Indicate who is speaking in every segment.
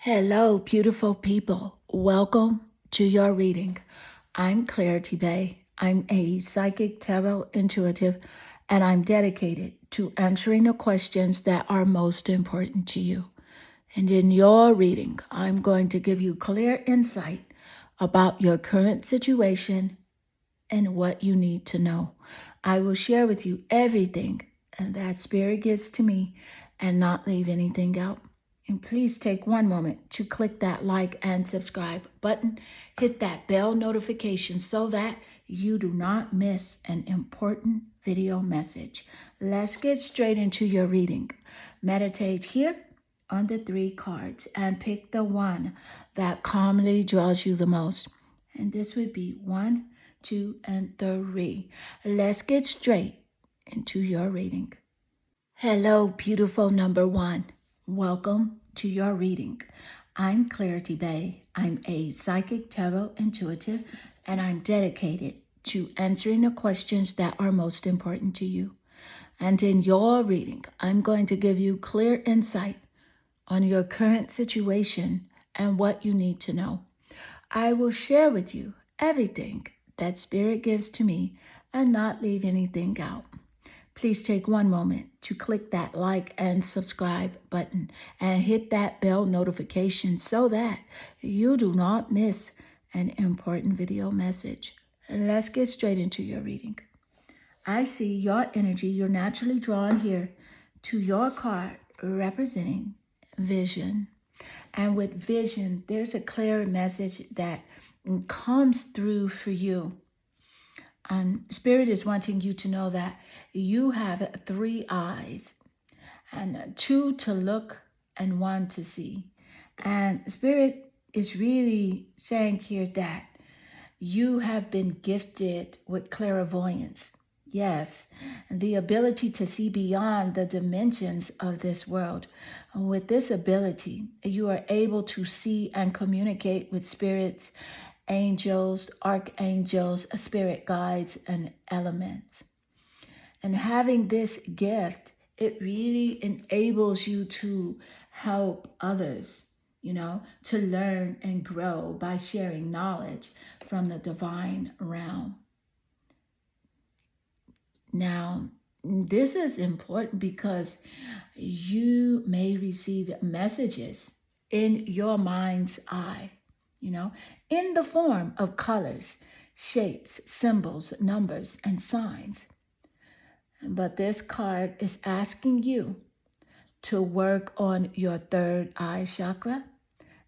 Speaker 1: Hello, beautiful people. Welcome to your reading. I'm Clarity Bay. I'm a psychic tarot intuitive, and I'm dedicated to answering the questions that are most important to you. And in your reading, I'm going to give you clear insight about your current situation and what you need to know. I will share with you everything and that Spirit gives to me and not leave anything out. And please take one moment to click that like and subscribe button. Hit that bell notification so that you do not miss an important video message. Let's get straight into your reading. Meditate here on the 3 cards and pick the one that calmly draws you the most. And this would be 1, 2, and 3. Let's get straight into your reading. Hello, beautiful number 1. Welcome to your reading. I'm Clarity Bay. I'm a psychic tarot intuitive, and I'm dedicated to answering the questions that are most important to you. And in your reading, I'm going to give you clear insight on your current situation and what you need to know. I will share with you everything that Spirit gives to me and not leave anything out. Please take one moment to click that like and subscribe button and hit that bell notification so that you do not miss an important video message. Let's get straight into your reading. I see your energy. You're naturally drawn here to your card representing vision. And with vision, there's a clear message that comes through for you. And Spirit is wanting you to know that you have 3 eyes, and 2 to look and 1 to see. And Spirit is really saying here that you have been gifted with clairvoyance. Yes, the ability to see beyond the dimensions of this world. With this ability, you are able to see and communicate with spirits, angels, archangels, spirit guides, and elements. And having this gift, it really enables you to help others, to learn and grow by sharing knowledge from the divine realm. Now, this is important because you may receive messages in your mind's eye, in the form of colors, shapes, symbols, numbers, and signs. But this card is asking you to work on your 3rd eye chakra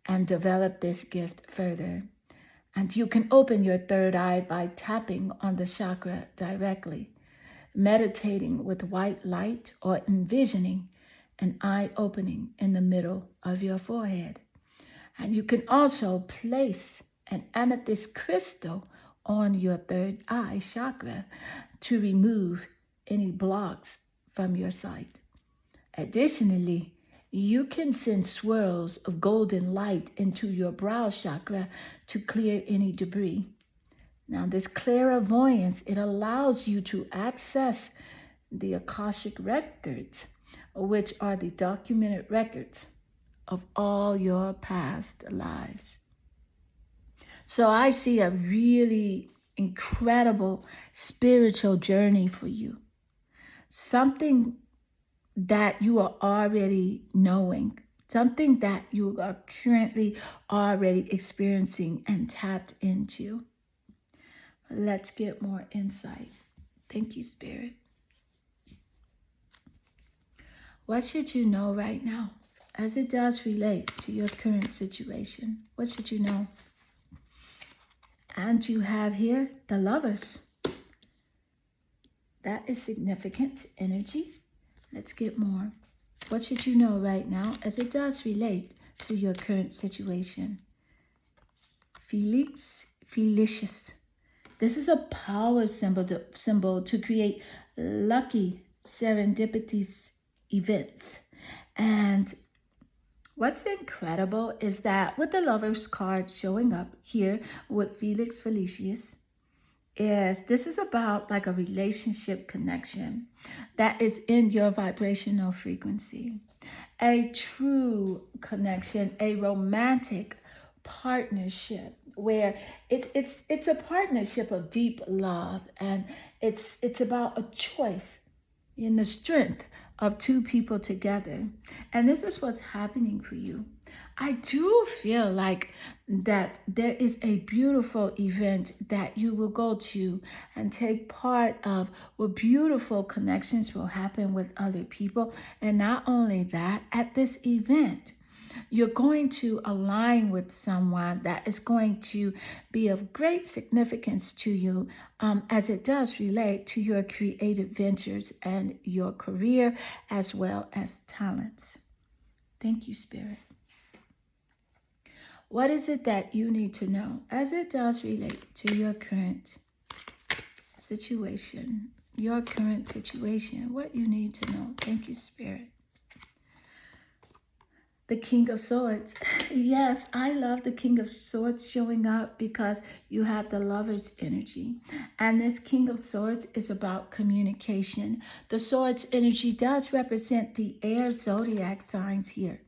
Speaker 1: and develop this gift further. And you can open your 3rd eye by tapping on the chakra directly, meditating with white light, or envisioning an eye opening in the middle of your forehead. And you can also place an amethyst crystal on your 3rd eye chakra to remove any blocks from your sight. Additionally, you can send swirls of golden light into your brow chakra to clear any debris. Now, this clairvoyance, it allows you to access the Akashic records, which are the documented records of all your past lives. So I see a really incredible spiritual journey for you. Something that you are already knowing, something that you are currently already experiencing and tapped into. Let's get more insight. Thank you, Spirit. What should you know right now as it does relate to your current situation? What should you know? And you have here the Lovers. That is significant energy. Let's get more. What should you know right now as it does relate to your current situation? Felicious. This is a power symbol to create lucky serendipitous events. And what's incredible is that with the Lovers card showing up here with Felix Felicius, this is about like a relationship connection that is in your vibrational frequency. a true connection, a romantic partnership where it's a partnership of deep love, and it's about a choice in the strength of two people together. And this is what's happening for you. I do feel like that there is a beautiful event that you will go to and take part of, where beautiful connections will happen with other people. And not only that, at this event, you're going to align with someone that is going to be of great significance to you, as it does relate to your creative ventures and your career as well as talents. Thank you, Spirit. What is it that you need to know as it does relate to your current situation? Your current situation, what you need to know. Thank you, Spirit. The King of Swords. Yes, I love the King of Swords showing up because you have the Lover's energy. And this King of Swords is about communication. The Swords energy does represent the air zodiac signs here.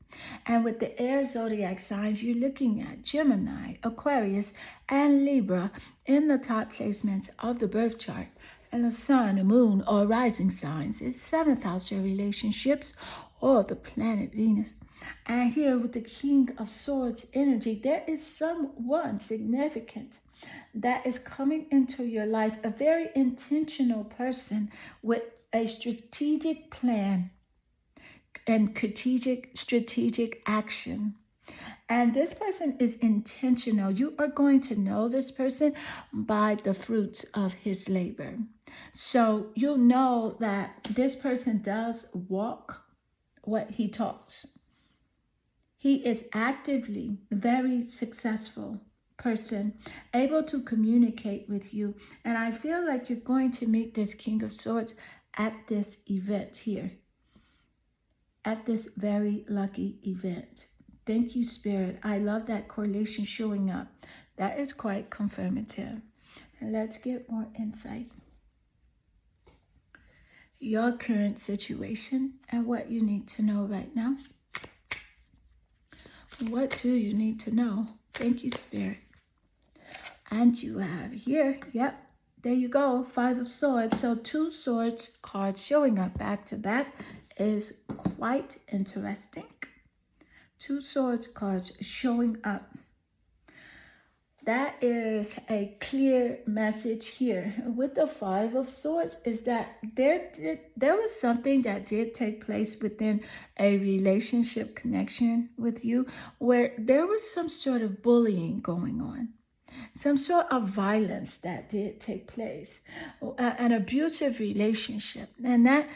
Speaker 1: And with the air zodiac signs, you're looking at Gemini, Aquarius, and Libra in the top placements of the birth chart. And the sun, the moon, or rising signs is 7th house, your relationships, or the planet Venus. And here with the King of Swords energy, there is someone significant that is coming into your life, a very intentional person with a strategic plan and strategic action. And this person is intentional. You are going to know this person by the fruits of his labor. So you'll know that this person does walk what he talks. He is actively very successful person, able to communicate with you. And I feel like you're going to meet this King of Swords at this event here, at this very lucky event. Thank you, Spirit. I love that correlation showing up. That is quite confirmative. And let's get more insight. Your current situation and what you need to know right now. What do you need to know? Thank you, Spirit. And you have here, yep, there you go, 5 of Swords. So 2 Swords cards showing up back to back is quite interesting. 2 Swords cards showing up. That is a clear message here. With the 5 of Swords is that there was something that did take place within a relationship connection with you where there was some sort of bullying going on. Some sort of violence that did take place. An abusive relationship. And that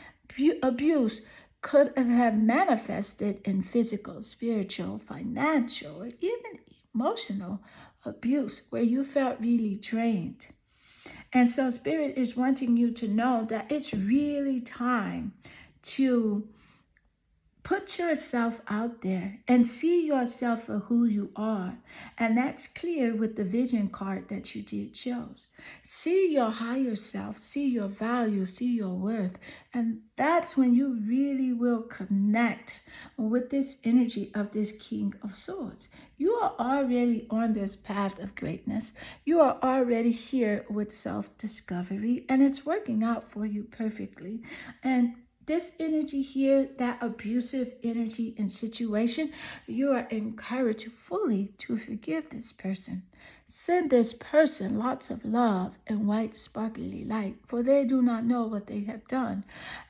Speaker 1: abuse could have manifested in physical, spiritual, financial, or even emotional abuse where you felt really drained. And so Spirit is wanting you to know that it's really time to put yourself out there and see yourself for who you are. And that's clear with the vision card that you did chose. See your higher self, see your value, see your worth. And that's when you really will connect with this energy of this King of Swords. You are already on this path of greatness. You are already here with self-discovery, and it's working out for you perfectly. And this energy here, that abusive energy and situation, you are encouraged fully to forgive this person. Send this person lots of love and white sparkly light, for they do not know what they have done.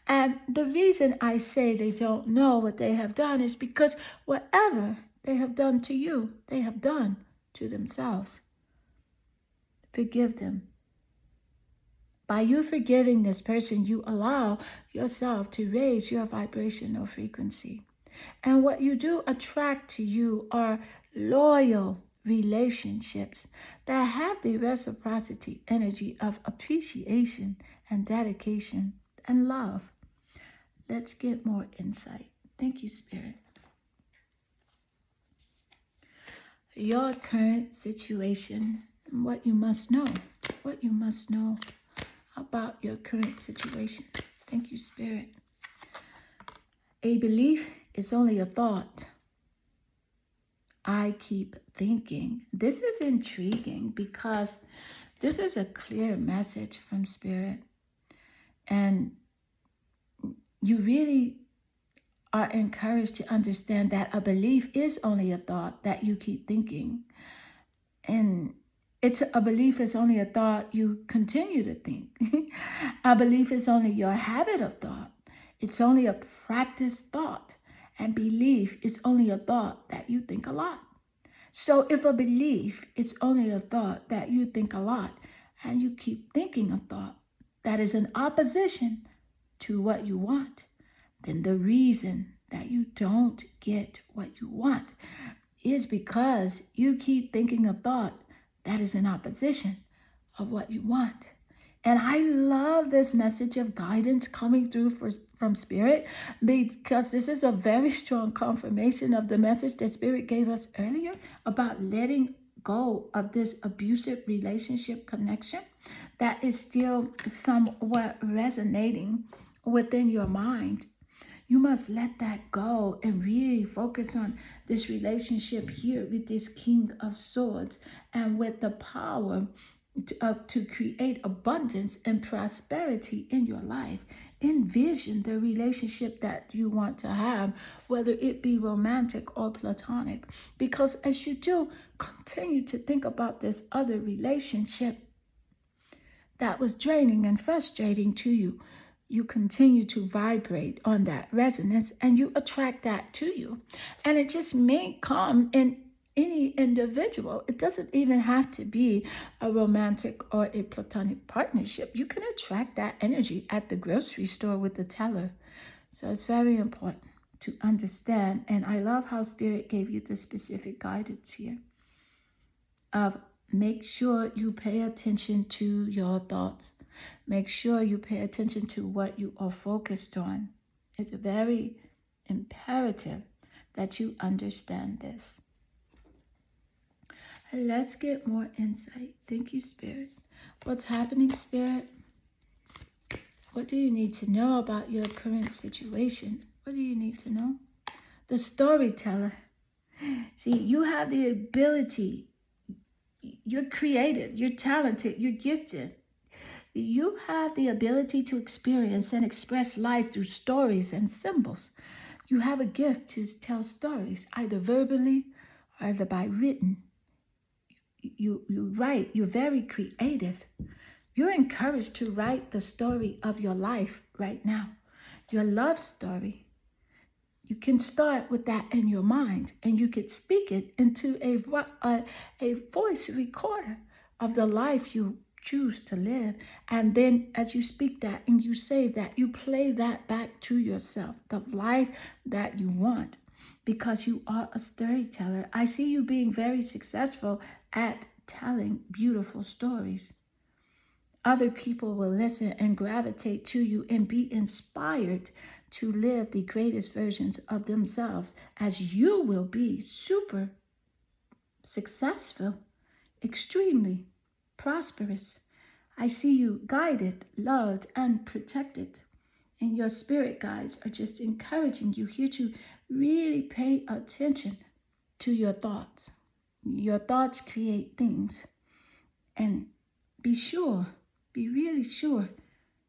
Speaker 1: And the reason I say they don't know what they have done is because whatever they have done to you, they have done to themselves. Forgive them. By you forgiving this person, you allow yourself to raise your vibrational frequency. And what you do attract to you are loyal relationships that have the reciprocity energy of appreciation and dedication and love. Let's get more insight. Thank you, Spirit. Your current situation, what you must know. What you must know about your current situation. Thank you, Spirit. A belief It's only a thought. I keep thinking. This is intriguing because this is a clear message from Spirit. And you really are encouraged to understand that a belief is only a thought that you keep thinking. And a belief is only a thought you continue to think. A belief is only your habit of thought. It's only a practiced thought. And belief is only a thought that you think a lot. So if a belief is only a thought that you think a lot, and you keep thinking a thought that is in opposition to what you want, then the reason that you don't get what you want is because you keep thinking a thought that is in opposition of what you want. And I love this message of guidance coming through from Spirit, because this is a very strong confirmation of the message that Spirit gave us earlier about letting go of this abusive relationship connection that is still somewhat resonating within your mind. You must let that go and really focus on this relationship here with this King of Swords and with the power to create abundance and prosperity in your life. Envision the relationship that you want to have, whether it be romantic or platonic, because as you do continue to think about this other relationship that was draining and frustrating to you, you continue to vibrate on that resonance and you attract that to you. And it just may come in any individual. It doesn't even have to be a romantic or a platonic partnership. You can attract that energy at the grocery store with the teller. So it's very important to understand. And I love how Spirit gave you the specific guidance here of make sure you pay attention to your thoughts. Make sure you pay attention to what you are focused on. It's very imperative that you understand this. Let's get more insight. Thank you, Spirit. What's happening, Spirit? What do you need to know about your current situation? What do you need to know? The storyteller. See, you have the ability. You're creative. You're talented. You're gifted. You have the ability to experience and express life through stories and symbols. You have a gift to tell stories, either verbally or either by written. You write. You're very creative. You're encouraged to write the story of your life right now, your love story. You can start with that in your mind, and you could speak it into a voice recorder of the life you choose to live. And then as you speak that and you say that, you play that back to yourself, the life that you want, because you are a storyteller. I see you being very successful at telling beautiful stories. Other people will listen and gravitate to you and be inspired to live the greatest versions of themselves, as you will be super successful, extremely prosperous. I see you guided, loved, and protected. And your spirit guides are just encouraging you here to really pay attention to your thoughts. Your thoughts create things. And be really sure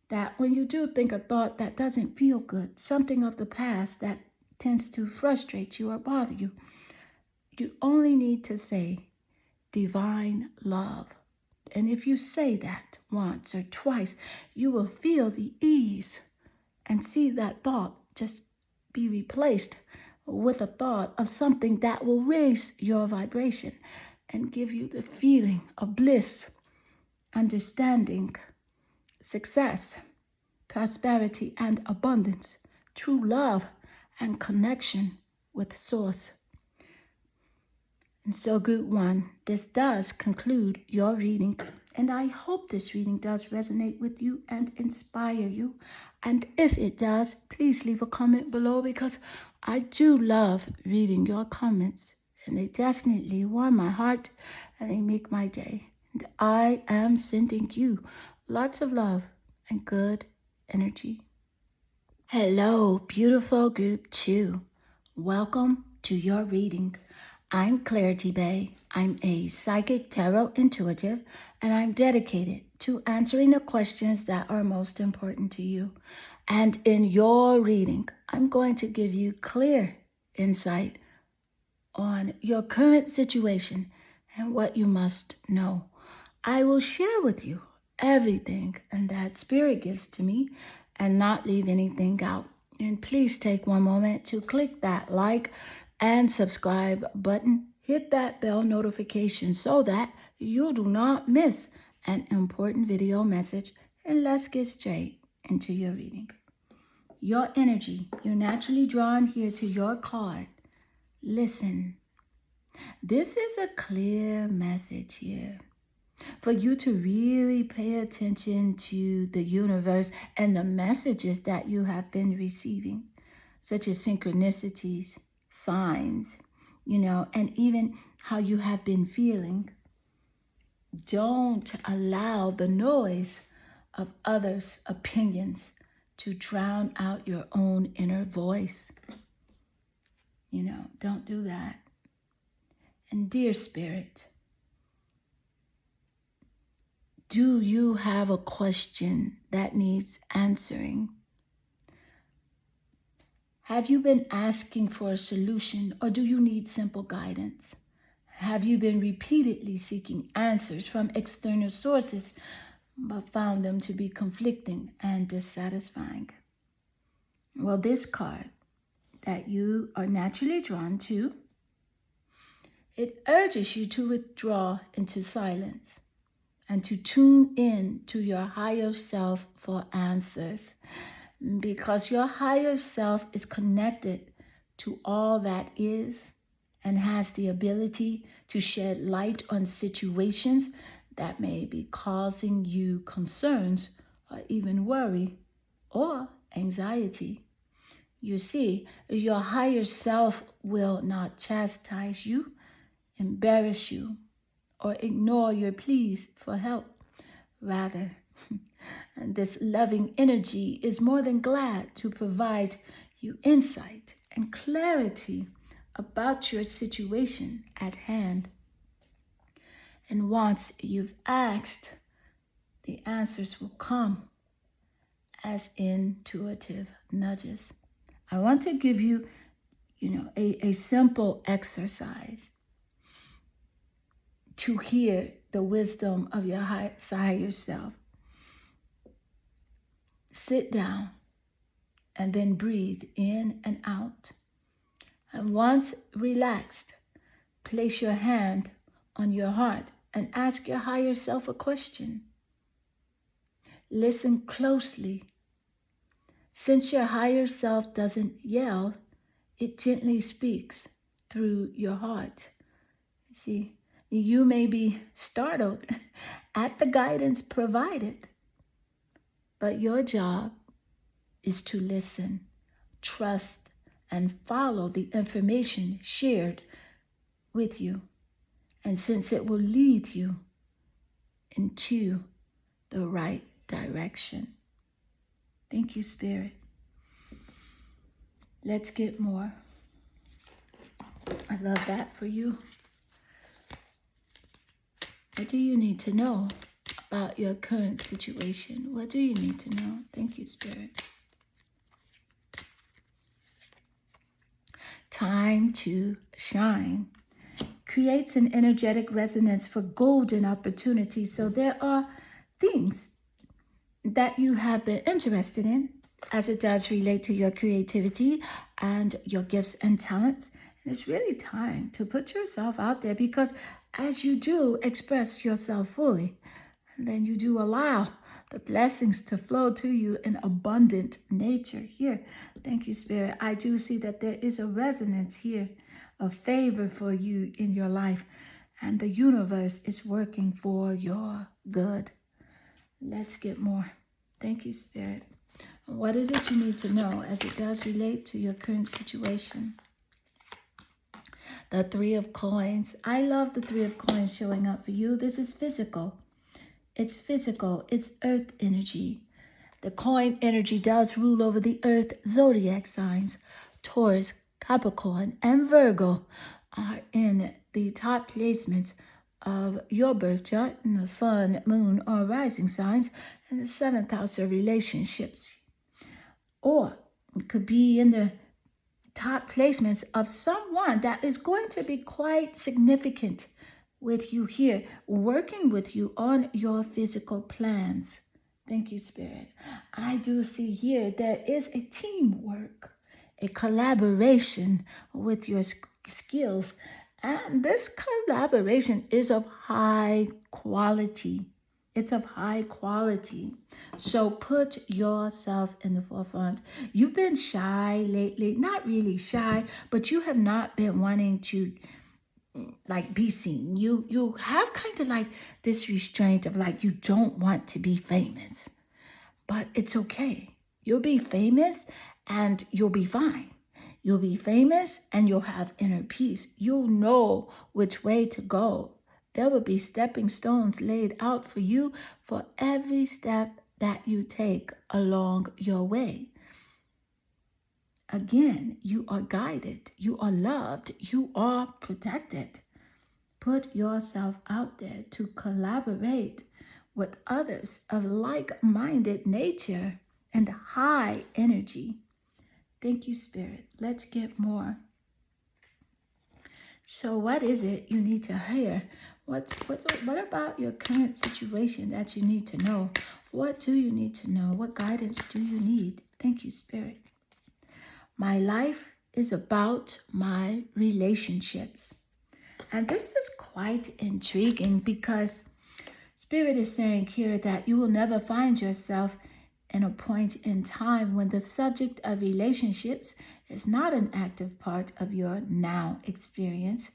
Speaker 1: that when you do think a thought that doesn't feel good, something of the past that tends to frustrate you or bother you, you only need to say, divine love. And if you say that once or twice, you will feel the ease and see that thought just be replaced with a thought of something that will raise your vibration and give you the feeling of bliss, understanding, success, prosperity, and abundance, true love, and connection with Source. And so, Group 1, this does conclude your reading. And I hope this reading does resonate with you and inspire you. And if it does, please leave a comment below, because I do love reading your comments. And they definitely warm my heart and they make my day. And I am sending you lots of love and good energy. Hello, beautiful Group 2. Welcome to your reading. I'm Clarity Bay. I'm a psychic tarot intuitive, and I'm dedicated to answering the questions that are most important to you. And in your reading, I'm going to give you clear insight on your current situation and what you must know. I will share with you everything and that Spirit gives to me and not leave anything out. And please take one moment to click that like and subscribe button. Hit that bell notification so that you do not miss an important video message. And let's get straight into your reading. Your energy, you're naturally drawn here to your card. Listen. This is a clear message here for you to really pay attention to the universe and the messages that you have been receiving, such as synchronicities, signs, and even how you have been feeling. Don't allow the noise of others' opinions to drown out your own inner voice. Don't do that. And dear Spirit, do you have a question that needs answering? Have you been asking for a solution, or do you need simple guidance? Have you been repeatedly seeking answers from external sources, but found them to be conflicting and dissatisfying? Well, this card that you are naturally drawn to, it urges you to withdraw into silence and to tune in to your higher self for answers, because your higher self is connected to all that is and has the ability to shed light on situations that may be causing you concerns or even worry or anxiety. You see, your higher self will not chastise you, embarrass you, or ignore your pleas for help. Rather, this loving energy is more than glad to provide you insight and clarity about your situation at hand. And once you've asked, the answers will come as intuitive nudges. I want to give you, a simple exercise to hear the wisdom of your higher self. Sit down and then breathe in and out. And once relaxed, place your hand on your heart and ask your higher self a question. Listen closely. Since your higher self doesn't yell, it gently speaks through your heart. See, you may be startled at the guidance provided, but your job is to listen, trust, and follow the information shared with you. And since it will lead you into the right direction. Thank you, Spirit. Let's get more. I love that for you. What do you need to know about your current situation? What do you need to know? Thank you, Spirit. Time to shine creates an energetic resonance for golden opportunities. So there are things that you have been interested in as it does relate to your creativity and your gifts and talents. And it's really time to put yourself out there, because as you do express yourself fully, and then you do allow the blessings to flow to you in abundant nature here. Thank you, Spirit. I do see that there is a resonance here of favor for you in your life, and the universe is working for your good. Let's get more. Thank you, Spirit. What is it you need to know as it does relate to your current situation? The Three of Coins. I love the Three of Coins showing up for you. This is physical. It's physical. It's earth energy. The coin energy does rule over the earth zodiac signs: Taurus, Capricorn, and Virgo are in the top placements of your birth chart in the sun, moon, or rising signs in the seventh house of relationships. Or it could be in the top placements of someone that is going to be quite significant with you here, working with you on your physical plans. Thank you, Spirit. I do see here there is a teamwork, a collaboration with your skills. And this collaboration is of high quality. It's of high quality. So put yourself in the forefront. You've been shy lately, not really shy, but you have not been wanting to like be seen. You have kind of like this restraint of like you don't want to be famous. But it's okay. You'll be famous and you'll be fine. You'll be famous and you'll have inner peace. You'll know which way to go. There will be stepping stones laid out for you for every step that you take along your way. Again, you are guided, you are loved, you are protected. Put yourself out there to collaborate with others of like-minded nature and high energy. Thank you, Spirit. Let's get more. So what is it you need to hear? What about your current situation that you need to know? What do you need to know? What guidance do you need? Thank you, Spirit. My life is about my relationships. And this is quite intriguing because Spirit is saying here that you will never find yourself in a point in time when the subject of relationships is not an active part of your now experience.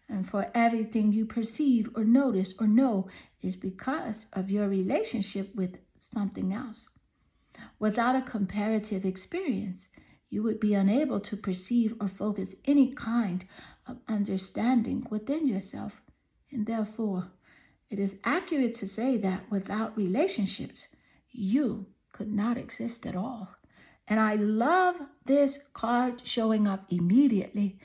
Speaker 1: And for everything you perceive or notice or know is because of your relationship with something else. Without a comparative experience, you would be unable to perceive or focus any kind of understanding within yourself. And therefore, it is accurate to say that without relationships, you could not exist at all. And I love this card showing up immediately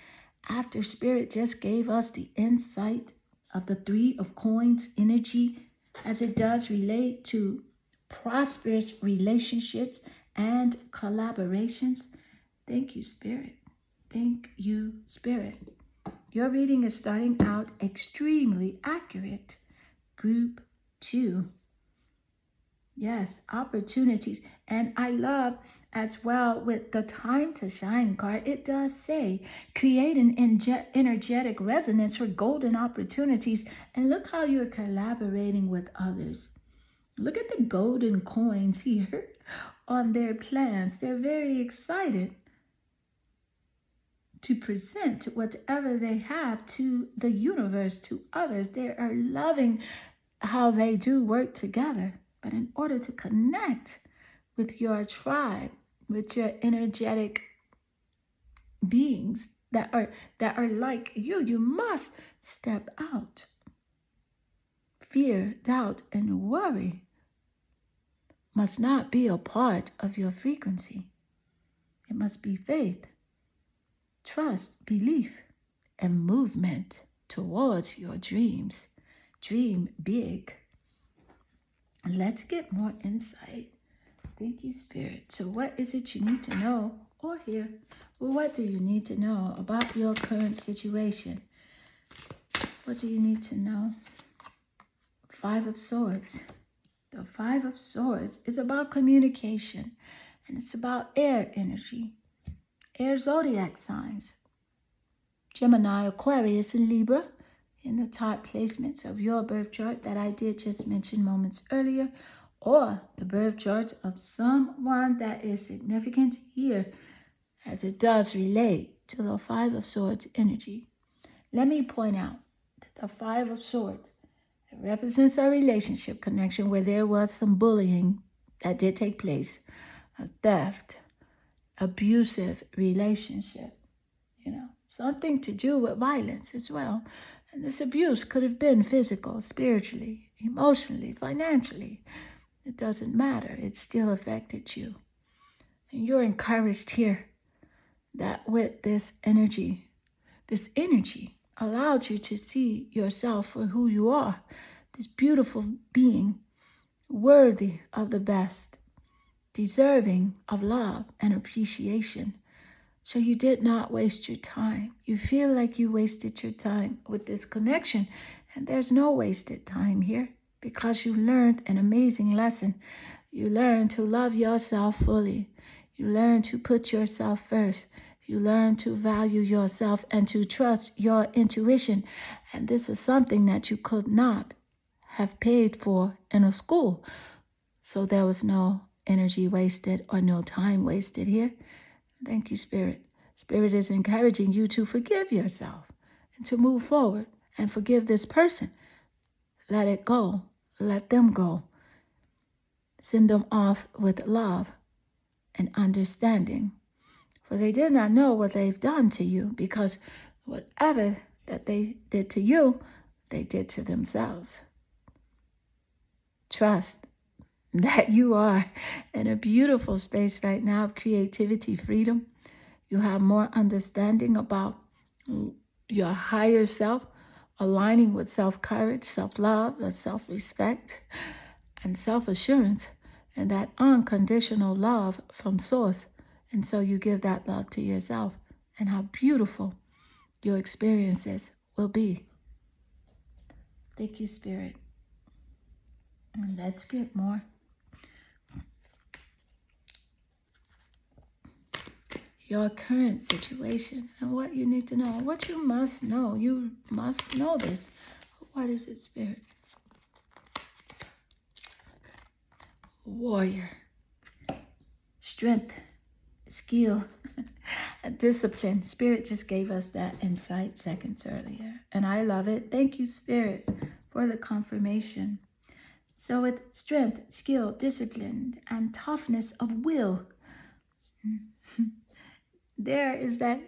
Speaker 1: after Spirit just gave us the insight of the Three of Coins energy as it does relate to prosperous relationships and collaborations. Thank you, Spirit. Thank you, Spirit. Your reading is starting out extremely accurate. Group 2. Yes, opportunities. And I love as well with the Time to Shine card, it does say, create an energetic resonance for golden opportunities. And look how you're collaborating with others. Look at the golden coins here on their plans. They're very excited to present whatever they have to the universe, to others. They are loving how they do work together. But in order to connect with your tribe, with your energetic beings that are like you, you must step out. Fear, doubt, and worry must not be a part of your frequency. It must be faith, trust, belief, and movement towards your dreams. Dream big. Let's get more insight. Thank you, Spirit. So what is it you need to know or hear? Well, what do you need to know about your current situation? What do you need to know? Five of Swords. The Five of Swords is about communication, and it's about air energy. Air zodiac signs. Gemini, Aquarius, and Libra in the top placements of your birth chart that I did just mention moments earlier, or the birth chart of someone that is significant here as it does relate to the Five of Swords energy. Let me point out that the Five of Swords represents a relationship connection where there was some bullying that did take place, a theft, abusive relationship, something to do with violence as well. And this abuse could have been physical, spiritually, emotionally, financially. It doesn't matter. It still affected you. And you're encouraged here that with this energy allowed you to see yourself for who you are, this beautiful being, worthy of the best, deserving of love and appreciation. So you did not waste your time. You feel like you wasted your time with this connection, and there's no wasted time here because you learned an amazing lesson. You learned to love yourself fully. You learned to put yourself first. You learn to value yourself and to trust your intuition. And this is something that you could not have paid for in a school. So there was no energy wasted or no time wasted here. Thank you, Spirit. Spirit is encouraging you to forgive yourself and to move forward and forgive this person. Let it go. Let them go. Send them off with love and understanding. For they did not know what they've done to you, because whatever that they did to you, they did to themselves. Trust that you are in a beautiful space right now of creativity, freedom. You have more understanding about your higher self, aligning with self-courage, self-love, self-respect, and self-assurance, and that unconditional love from Source. And so you give that love to yourself, and how beautiful your experiences will be. Thank you, Spirit. And let's get more. Your current situation and what you need to know, what you must know. You must know this. What is it, Spirit? Warrior. Strength. Skill. Discipline. Spirit just gave us that insight seconds earlier. And I love it. Thank you, Spirit, for the confirmation. So with strength, skill, discipline, and toughness of will, there is that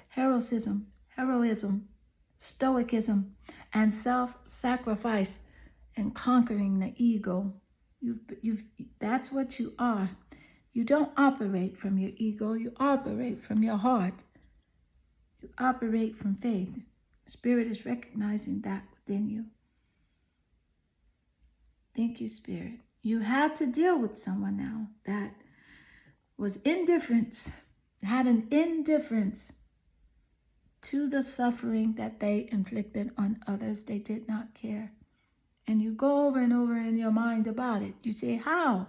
Speaker 1: heroism, stoicism, and self-sacrifice, and conquering the ego. That's what you are. You don't operate from your ego. You operate from your heart. You operate from faith. Spirit is recognizing that within you. Thank you, Spirit. You had to deal with someone now that was indifference, had an indifference to the suffering that they inflicted on others. They did not care. And you go over and over in your mind about it. You say, how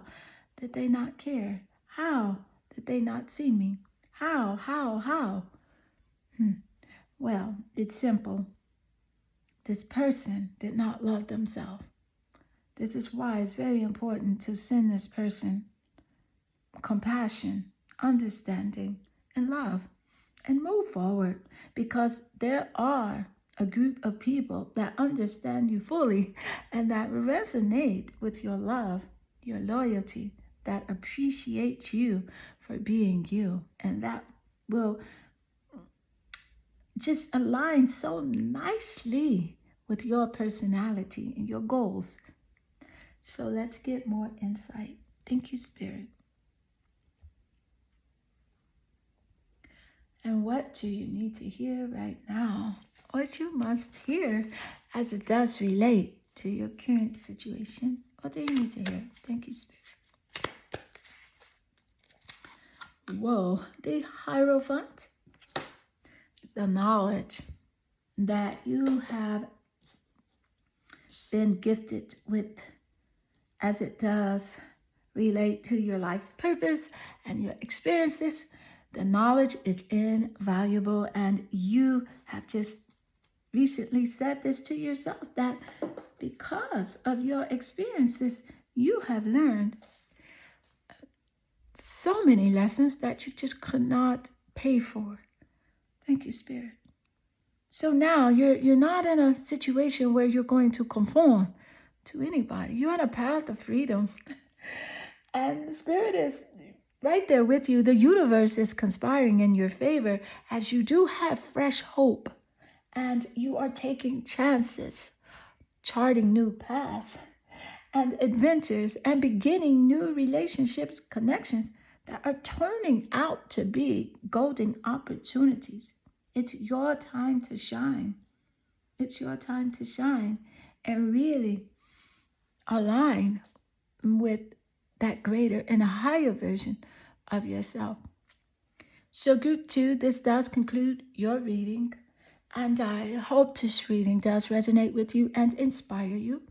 Speaker 1: did they not care? How did they not see me? How? Well, it's simple. This person did not love themselves. This is why it's very important to send this person compassion, understanding, and love, and move forward, because there are a group of people that understand you fully and that resonate with your love, your loyalty, that appreciate you for being you, and that will just align so nicely with your personality and your goals. So let's get more insight. Thank you, Spirit. And what do you need to hear right now? What you must hear as it does relate to your current situation. What do you need to hear? Thank you, Spirit. Whoa, the Hierophant. The knowledge that you have been gifted with, as it does relate to your life purpose and your experiences. The knowledge is invaluable, and you have just recently said this to yourself, that because of your experiences, you have learned so many lessons that you just could not pay for. Thank you, Spirit. So now you're not in a situation where you're going to conform to anybody. You're on a path of freedom. And the Spirit is right there with you. The universe is conspiring in your favor, as you do have fresh hope. And you are taking chances, charting new paths and adventures, and beginning new relationships, connections that are turning out to be golden opportunities. It's your time to shine. It's your time to shine and really align with that greater and a higher version of yourself. So, group two, this does conclude your reading. And I hope this reading does resonate with you and inspire you.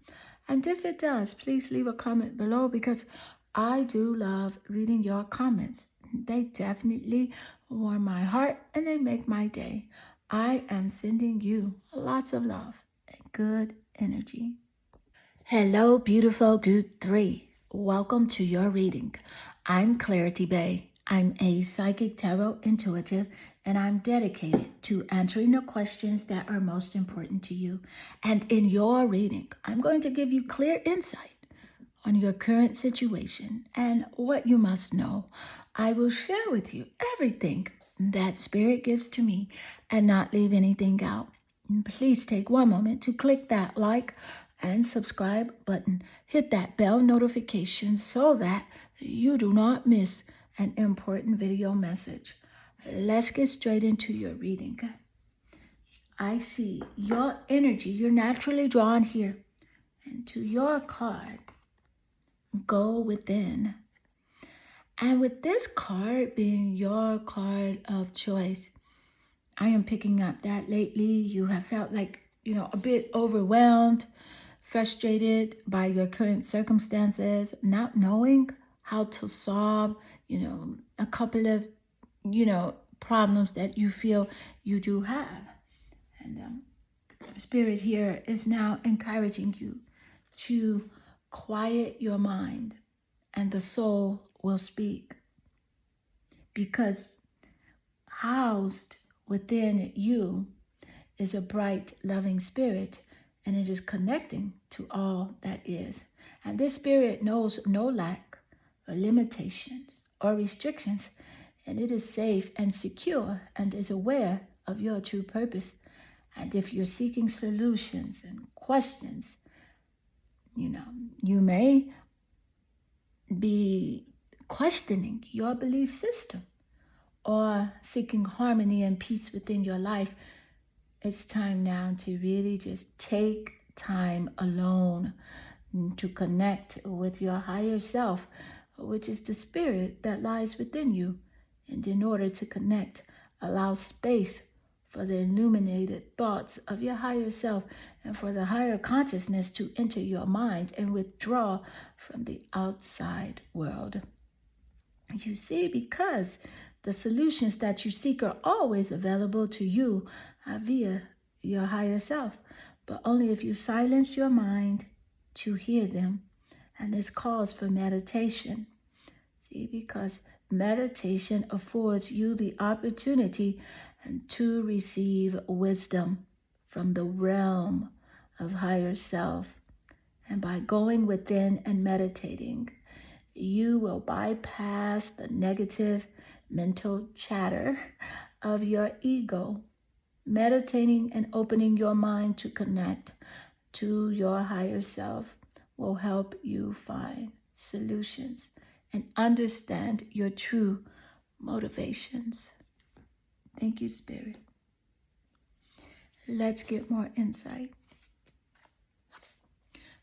Speaker 1: And if it does, please leave a comment below because I do love reading your comments. They definitely warm my heart and they make my day. I am sending you lots of love and good energy. Hello, beautiful group three. Welcome to your reading. I'm Clarity Bay. I'm a psychic tarot intuitive, and I'm dedicated to answering the questions that are most important to you. And in your reading, I'm going to give you clear insight on your current situation and what you must know. I will share with you everything that Spirit gives to me and not leave anything out. And please take one moment to click that like and subscribe button. Hit that bell notification so that you do not miss an important video message. Let's get straight into your reading. I see your energy. You're naturally drawn here into your card. Go within. And with this card being your card of choice, I am picking up that lately you have felt like, a bit overwhelmed, frustrated by your current circumstances, not knowing how to solve, a couple of, problems that you feel you do have. And Spirit here is now encouraging you to quiet your mind and the soul will speak, because housed within you is a bright, loving spirit, and it is connecting to all that is. And this spirit knows no lack or limitations or restrictions, and it is safe and secure and is aware of your true purpose. And if you're seeking solutions and questions, you may be questioning your belief system or seeking harmony and peace within your life. It's time now to really just take time alone to connect with your higher self, which is the spirit that lies within you. And in order to connect, allow space for the illuminated thoughts of your higher self and for the higher consciousness to enter your mind and withdraw from the outside world. You see, because the solutions that you seek are always available to you via your higher self, but only if you silence your mind to hear them. And this calls for meditation. See, because meditation affords you the opportunity to receive wisdom from the realm of higher self. And by going within and meditating, you will bypass the negative mental chatter of your ego. Meditating and opening your mind to connect to your higher self will help you find solutions and understand your true motivations. Thank you, Spirit. Let's get more insight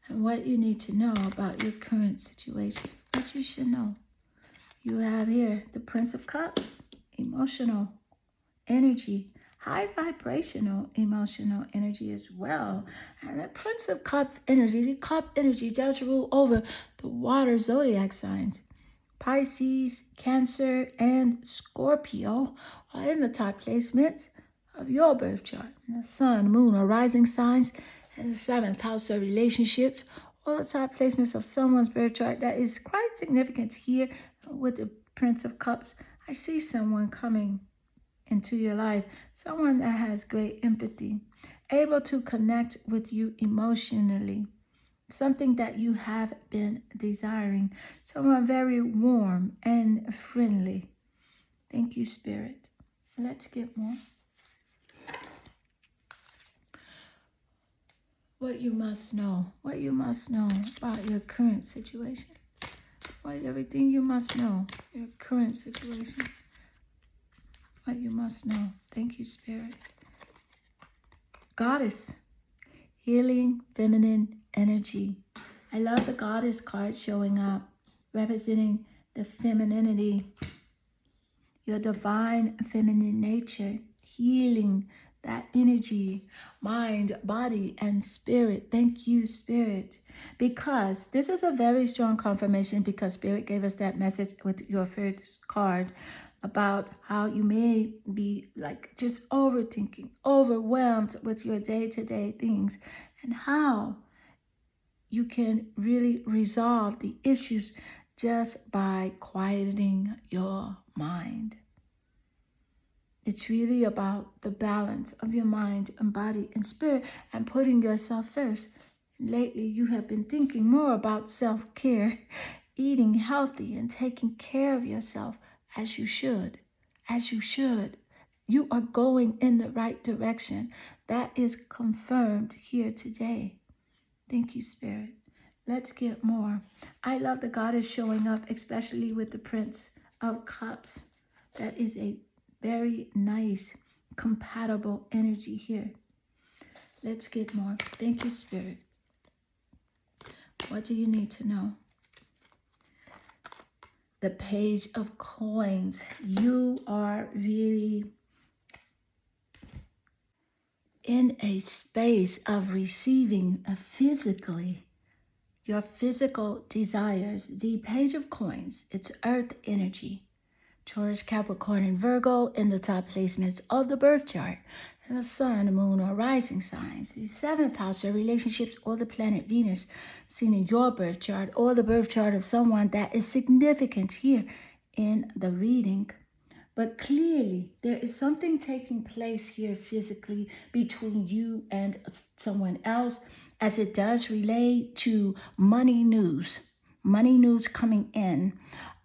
Speaker 1: and what you need to know about your current situation, what you should know. You have here the Prince of Cups, emotional energy, high vibrational emotional energy as well. And the Prince of Cups energy, the cup energy does rule over the water zodiac signs. Pisces, Cancer, and Scorpio are in the top placements of your birth chart. The sun, moon, or rising signs in the 7th house of relationships, or the top placements of someone's birth chart that is quite significant here with the Prince of Cups. I see someone coming into your life, someone that has great empathy, able to connect with you emotionally, something that you have been desiring, someone very warm and friendly. Thank you, Spirit. Let's get more. What you must know about your current situation. What everything you must know, your current situation, what you must know. Thank you, Spirit. Goddess, healing feminine energy. I love the Goddess card showing up, representing the femininity, your divine feminine nature, healing that energy, mind, body, and spirit. Thank you, Spirit. Because this is a very strong confirmation, because Spirit gave us that message with your first card about how you may be like just overthinking, overwhelmed with your day-to-day things, and how you can really resolve the issues just by quieting your mind. It's really about the balance of your mind and body and spirit and putting yourself first. Lately, you have been thinking more about self-care, eating healthy and taking care of yourself as you should. As you should. You are going in the right direction. That is confirmed here today. Thank you, Spirit. Let's get more. I love the Goddess showing up, especially with the Prince of Cups. That is a very nice, compatible energy here. Let's get more. Thank you, Spirit. What do you need to know? The Page of Coins. You are really in a space of receiving physically your physical desires. The Page of Coins, it's earth energy. Taurus, Capricorn, and Virgo in the top placements of the birth chart. And the sun, moon, or rising signs. The seventh house, your relationships, or the planet Venus seen in your birth chart, or the birth chart of someone that is significant here in the reading. But clearly, there is something taking place here physically between you and someone else, as it does relate to money news coming in,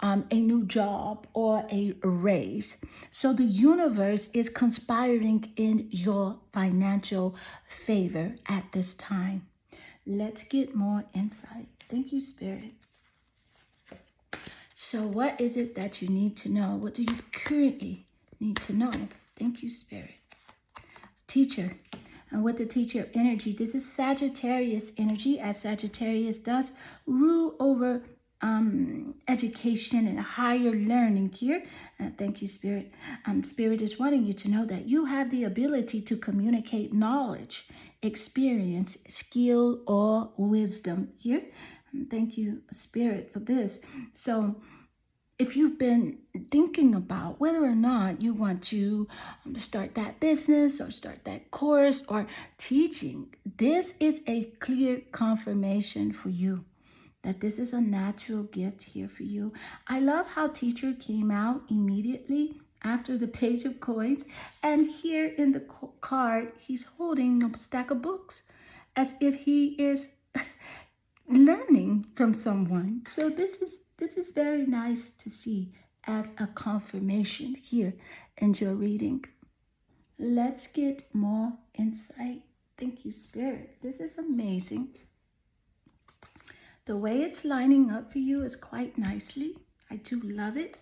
Speaker 1: a new job or a raise. So the universe is conspiring in your financial favor at this time. Let's get more insight. Thank you, Spirit. So what is it that you need to know? What do you currently need to know? Thank you, Spirit. Teacher. And with the teacher energy, this is Sagittarius energy, as Sagittarius does rule over education and higher learning here. Thank you, Spirit. Spirit is wanting you to know that you have the ability to communicate knowledge, experience, skill, or wisdom here. Thank you, Spirit, for this. So if you've been thinking about whether or not you want to start that business or start that course or teaching, this is a clear confirmation for you that this is a natural gift here for you. I love how teacher came out immediately after the Page of Coins. And here in the card, he's holding a stack of books as if he is learning from someone. So this is very nice to see as a confirmation here in your reading. Let's get more insight. Thank you, Spirit. This is amazing. The way it's lining up for you is quite nicely. I do love it.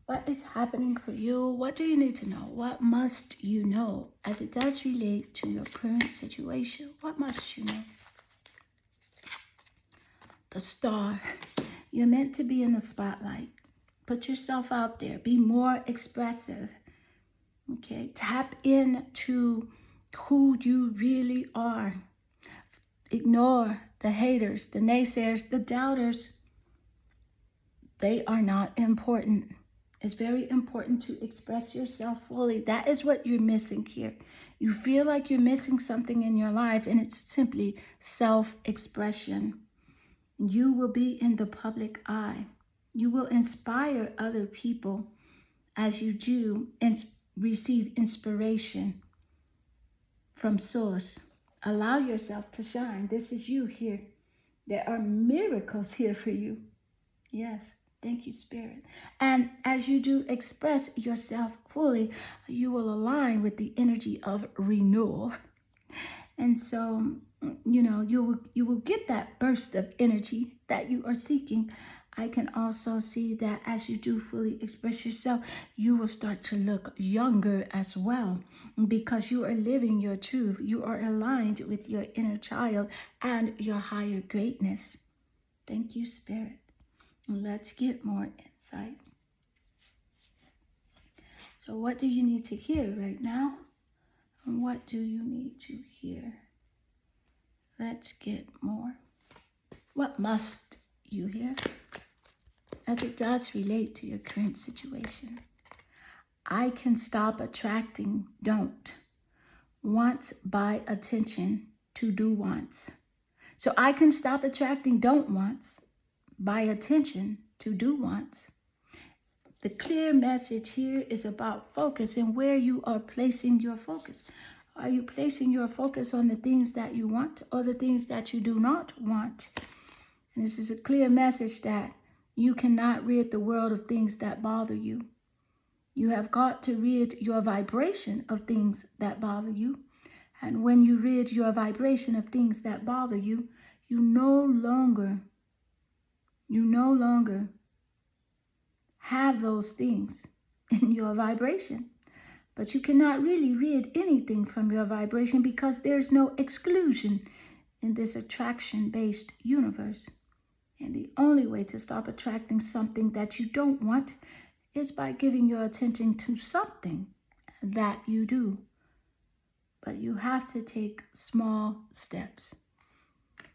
Speaker 1: What is happening for you? What do you need to know? What must you know as it does relate to your current situation? What must you know? The Star. You're meant to be in the spotlight. Put yourself out there. Be more expressive. Okay? Tap into who you really are. Ignore the haters, the naysayers, the doubters. They are not important. It's very important to express yourself fully. That is what you're missing here. You feel like you're missing something in your life, and it's simply self-expression. You will be in the public eye. You will inspire other people as you do and receive inspiration from source. Allow yourself to shine. This is you here. There are miracles here for you. Yes. Thank you, Spirit. And as you do express yourself fully, you will align with the energy of renewal. And so, you will get that burst of energy that you are seeking. I can also see that as you do fully express yourself, you will start to look younger as well, because you are living your truth. You are aligned with your inner child and your higher greatness. Thank you, Spirit. Let's get more insight. So what do you need to hear right now? And what do you need to hear? Let's get more. What must you hear? As it does relate to your current situation. I can stop attracting don't wants by attention to do wants. So I can stop attracting don't wants by attention to do wants. The clear message here is about focus and where you are placing your focus. Are you placing your focus on the things that you want or the things that you do not want? And this is a clear message that you cannot rid the world of things that bother you. You have got to rid your vibration of things that bother you. And when you rid your vibration of things that bother you, you no longer have those things in your vibration. But you cannot really rid anything from your vibration because there's no exclusion in this attraction-based universe. And the only way to stop attracting something that you don't want is by giving your attention to something that you do. But you have to take small steps.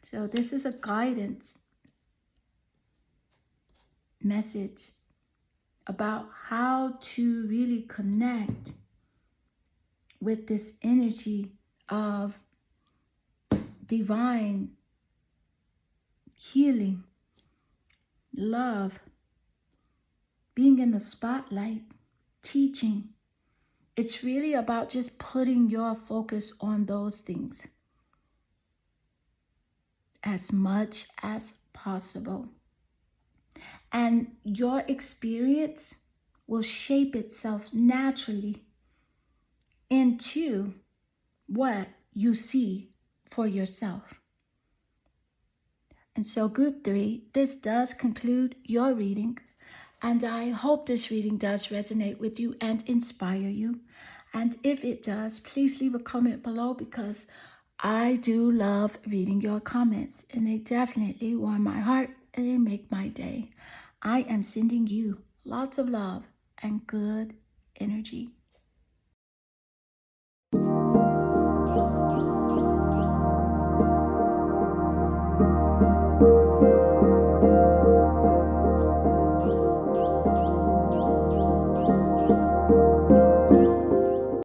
Speaker 1: So this is a guidance message about how to really connect with this energy of divine healing, love, being in the spotlight, teaching. It's really about just putting your focus on those things as much as possible. And your experience will shape itself naturally into what you see for yourself. And so group 3, this does conclude your reading. And I hope this reading does resonate with you and inspire you. And if it does, please leave a comment below because I do love reading your comments. And they definitely warm my heart and they make my day. I am sending you lots of love and good energy.